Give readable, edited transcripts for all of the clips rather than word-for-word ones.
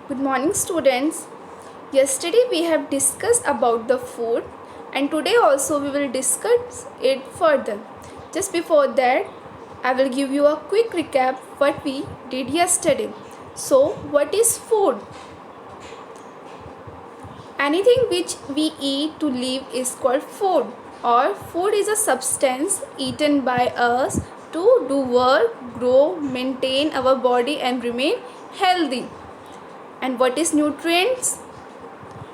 Good morning, students. Yesterday we have discussed about the food and today also we will discuss it further. Just before that, I will give you a quick recap what we did yesterday. So, what is food? Anything which we eat to live is called food, or food is a substance eaten by us to do work, grow, maintain our body and remain healthy. And what is nutrients?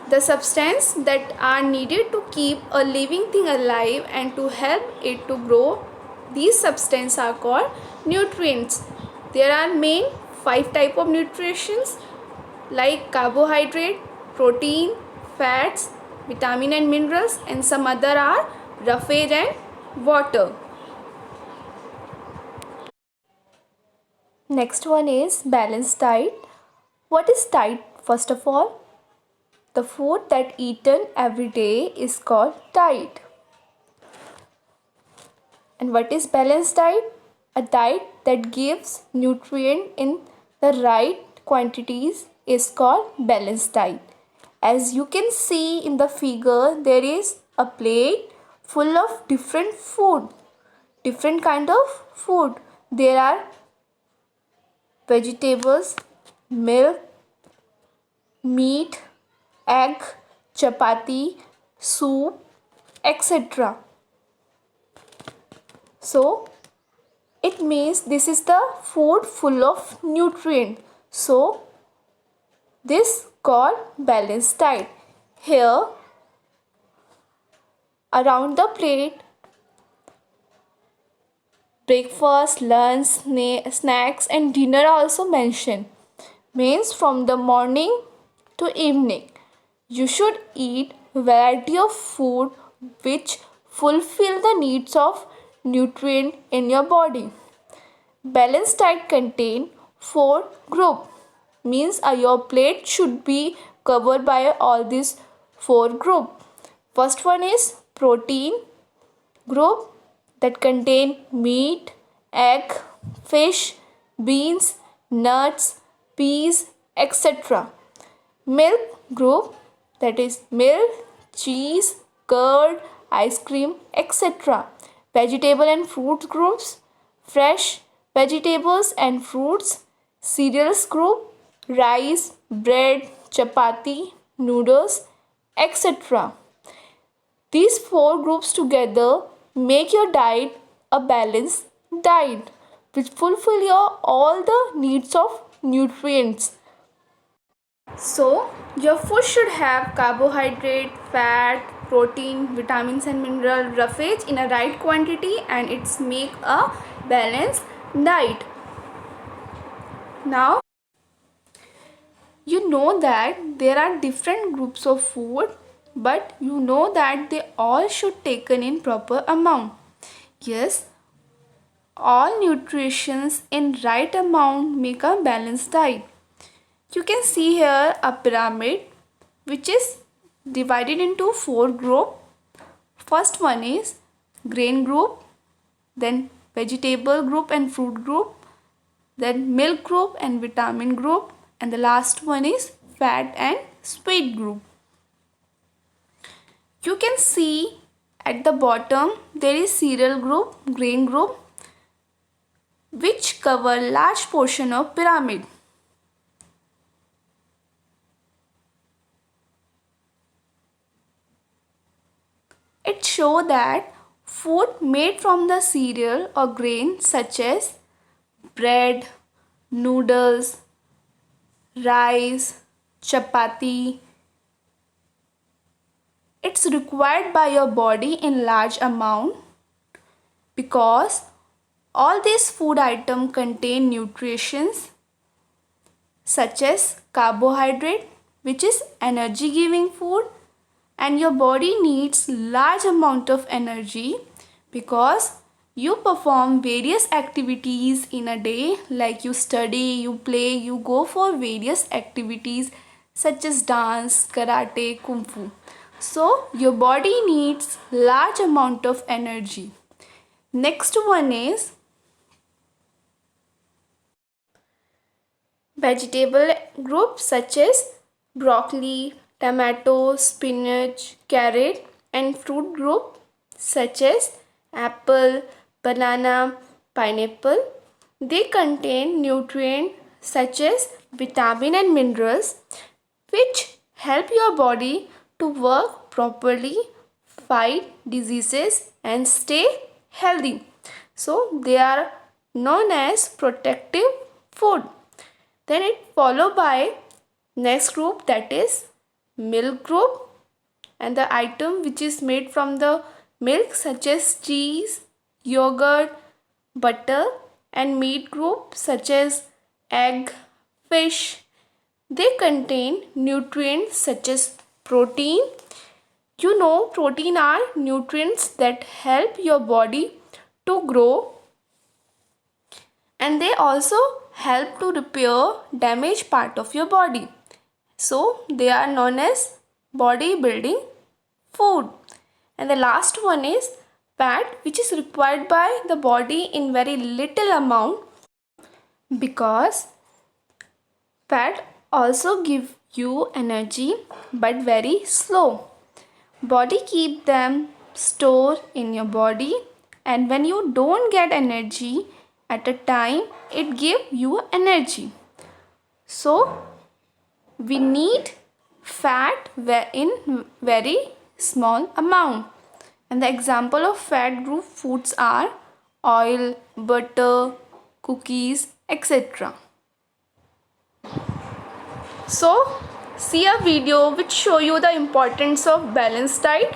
The substance that are needed to keep a living thing alive and to help it to grow. These substances are called nutrients. There are main 5 type of nutrients like carbohydrate, protein, fats, vitamin and minerals, and some other are roughage and water. Next one is balanced diet. What is diet? First of all, the food that eaten every day is called diet. And what is balanced diet? A diet that gives nutrient in the right quantities is called balanced diet. As you can see in the figure, there is a plate full of different food, different kind of food. There are vegetables, milk, meat, egg, chapati, soup, etc. So it means this is the food full of nutrient. So this called balanced diet. Here around the plate, breakfast, lunch, snacks and dinner are also mentioned. Means from the morning to evening you should eat variety of food which fulfill the needs of nutrient in your body. Balanced diet contain 4 group. Means your plate should be covered by all these 4 group. First one is protein group that contain meat, egg, fish, beans, nuts, peas, etc. Milk group, that is milk, cheese, curd, ice cream, etc. Vegetable and fruit groups, fresh vegetables and fruits. Cereals group, rice, bread, chapati, noodles, etc. These 4 groups together make your diet a balanced diet which fulfill your all the needs of nutrients. So, your food should have carbohydrate, fat, protein, vitamins and mineral, roughage in a right quantity and it's make a balanced diet. Now, you know that there are different groups of food, but you know that they all should taken in proper amount. Yes, all nutritions in right amount make a balanced diet. You can see here a pyramid which is divided into 4 groups. First one is grain group, then vegetable group and fruit group, then milk group and vitamin group, and the last one is fat and sweet group. You can see at the bottom there is cereal group, grain group, which cover large portion of pyramid. It shows that food made from the cereal or grain such as bread, noodles, rice, chapati, it's required by your body in large amount because all these food items contain nutrients such as carbohydrate, which is energy giving food, and your body needs large amount of energy because you perform various activities in a day, like you study, you play, you go for various activities such as dance, karate, kung fu. So your body needs large amount of energy. Next one is Vegetable groups such as broccoli, tomato, spinach, carrot, and fruit group such as apple, banana, pineapple. They contain nutrients such as vitamin and minerals which help your body to work properly, fight diseases, and stay healthy. So, they are known as protective food. Then it followed by next group, that is milk group, and the item which is made from the milk such as cheese, yogurt, butter, and meat group such as egg, fish. They contain nutrients such as protein. You know, protein are nutrients that help your body to grow, and they also help to repair damaged part of your body. So they are known as bodybuilding food. And the last one is fat, which is required by the body in very little amount, because fat also give you energy but very slow. Body keep them stored in your body, and when you don't get energy at a time, it give you energy. So we need fat in very small amount, and the example of fat group foods are oil, butter, cookies, etc. So see a video which show you the importance of balanced diet.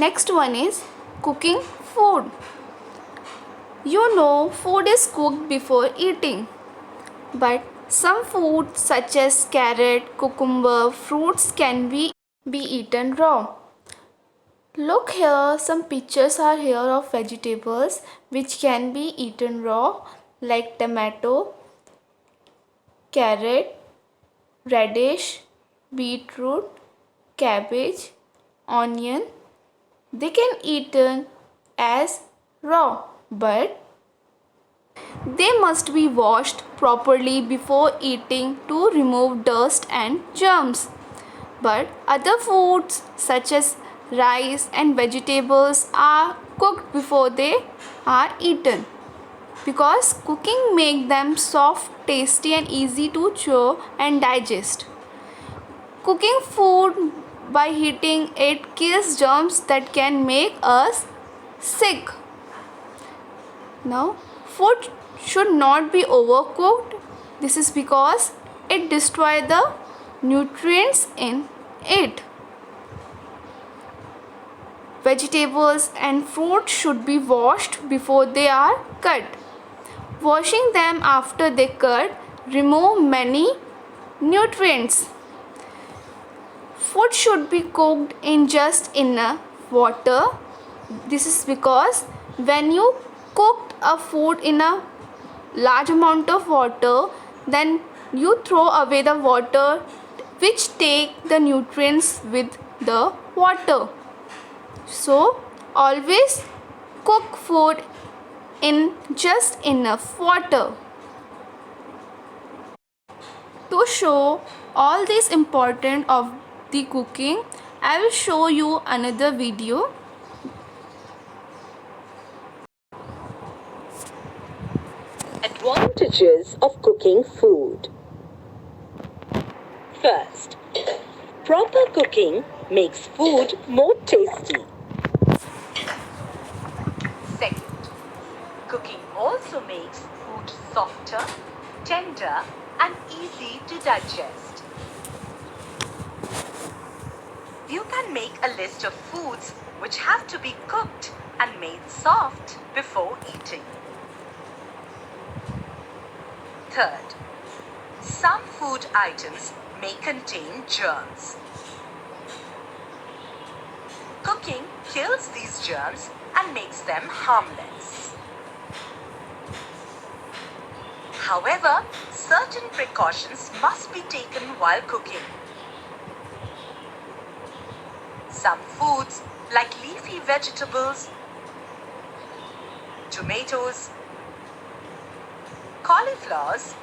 Next one is cooking food. You know food is cooked before eating, but some food such as carrot, cucumber, fruits can be eaten raw. Look here, some pictures are here of vegetables which can be eaten raw like tomato, carrot, radish, beetroot, cabbage, onion. They can eaten as raw, but they must be washed properly before eating to remove dust and germs. But other foods such as rice and vegetables are cooked before they are eaten because cooking makes them soft, tasty and easy to chew and digest. Cooking food by heating it kills germs that can make us sick. Now, food should not be overcooked. This is because it destroys the nutrients in it. Vegetables and fruit should be washed before they are cut. Washing them after they cut remove many nutrients. Food should be cooked in just enough water. This is because when you cook a food in a large amount of water, then you throw away the water which take the nutrients with the water. So always cook food in just enough water. To show all this important of the cooking, I will show you another video. Advantages of cooking food. First, proper cooking makes food more tasty. Second, cooking also makes food softer, tender and easy to digest. You can make a list of foods which have to be cooked and made soft before eating. Third, some food items may contain germs. Cooking kills these germs and makes them harmless. However, certain precautions must be taken while cooking. Some foods like leafy vegetables, tomatoes, cauliflowers,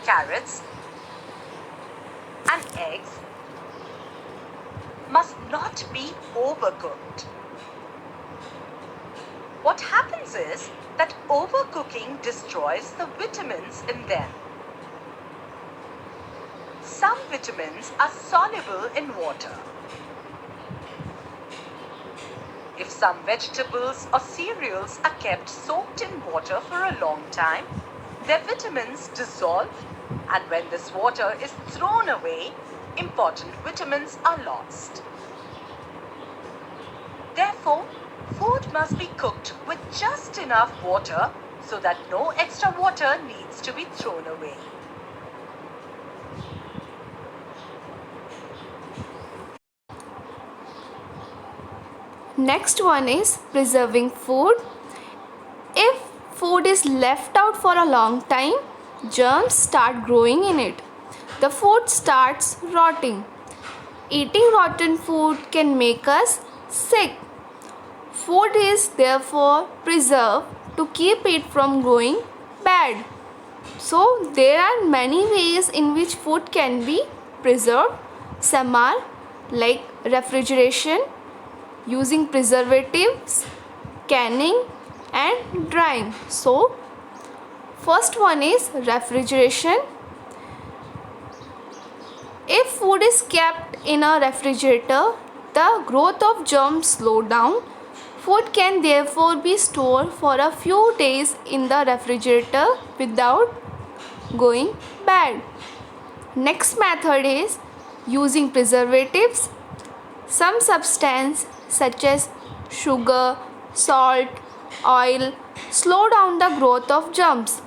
carrots and eggs must not be overcooked. What happens is that overcooking destroys the vitamins in them. Some vitamins are soluble in water. If some vegetables or cereals are kept soaked in water for a long time, their vitamins dissolve, and when this water is thrown away, important vitamins are lost. Therefore, food must be cooked with just enough water so that no extra water needs to be thrown away. Next one is preserving food. If food is left out for a long time, germs start growing in it. The food starts rotting. Eating rotten food can make us sick. Food is therefore preserved to keep it from going bad. So there are many ways in which food can be preserved. Some are like refrigeration, using preservatives, canning and drying. So first one is refrigeration. If food is kept in a refrigerator, the growth of germs slow down. Food can therefore be stored for a few days in the refrigerator without going bad. Next method is using preservatives. Some substance such as sugar, salt, oil slow down the growth of germs.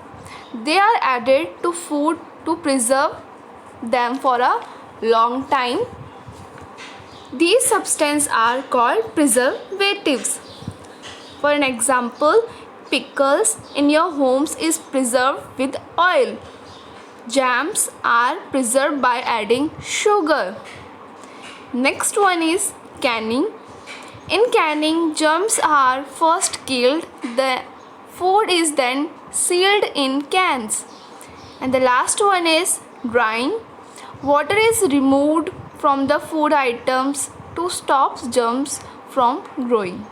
They are added to food to preserve them for a long time. These substances are called preservatives. For an example, pickles in your homes is preserved with oil. Jams are preserved by adding sugar. Next one is canning. In canning, germs are first killed. The food is then sealed in cans. And the last one is drying. Water is removed from the food items to stop germs from growing.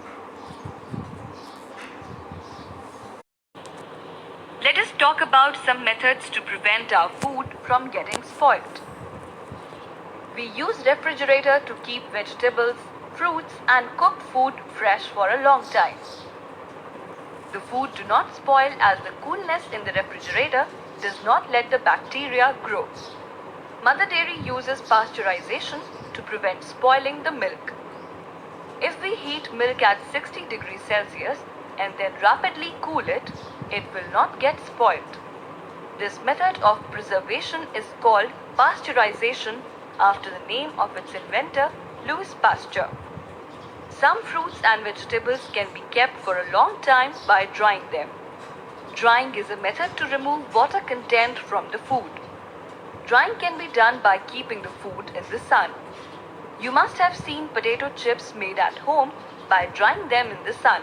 Let us talk about some methods to prevent our food from getting spoiled. We use refrigerator to keep vegetables, fruits and cooked food fresh for a long time. The food do not spoil as the coolness in the refrigerator does not let the bacteria grow. Mother Dairy uses pasteurization to prevent spoiling the milk. If we heat milk at 60 degrees Celsius and then rapidly cool it, it will not get spoiled. This method of preservation is called pasteurization after the name of its inventor, Louis Pasteur. Some fruits and vegetables can be kept for a long time by drying them. Drying is a method to remove water content from the food. Drying can be done by keeping the food in the sun. You must have seen potato chips made at home by drying them in the sun.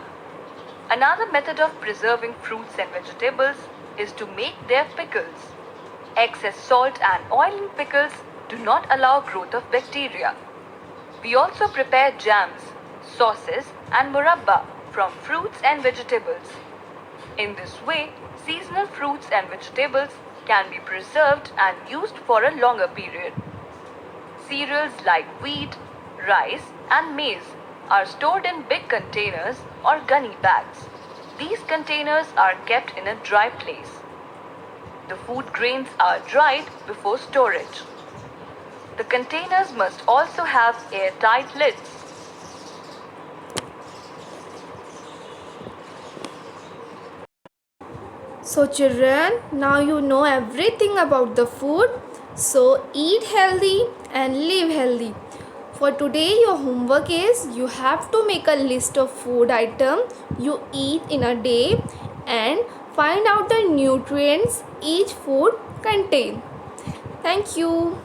Another method of preserving fruits and vegetables is to make their pickles. Excess salt and oil in pickles do not allow growth of bacteria. We also prepare jams, sauces and murabba from fruits and vegetables. In this way, seasonal fruits and vegetables can be preserved and used for a longer period. Cereals like wheat, rice and maize are stored in big containers or gunny bags. These containers are kept in a dry place. The food grains are dried before storage. The containers must also have airtight lids. So children, now you know everything about the food. So eat healthy and live healthy. For today your homework is you have to make a list of food items you eat in a day and find out the nutrients each food contains. Thank you.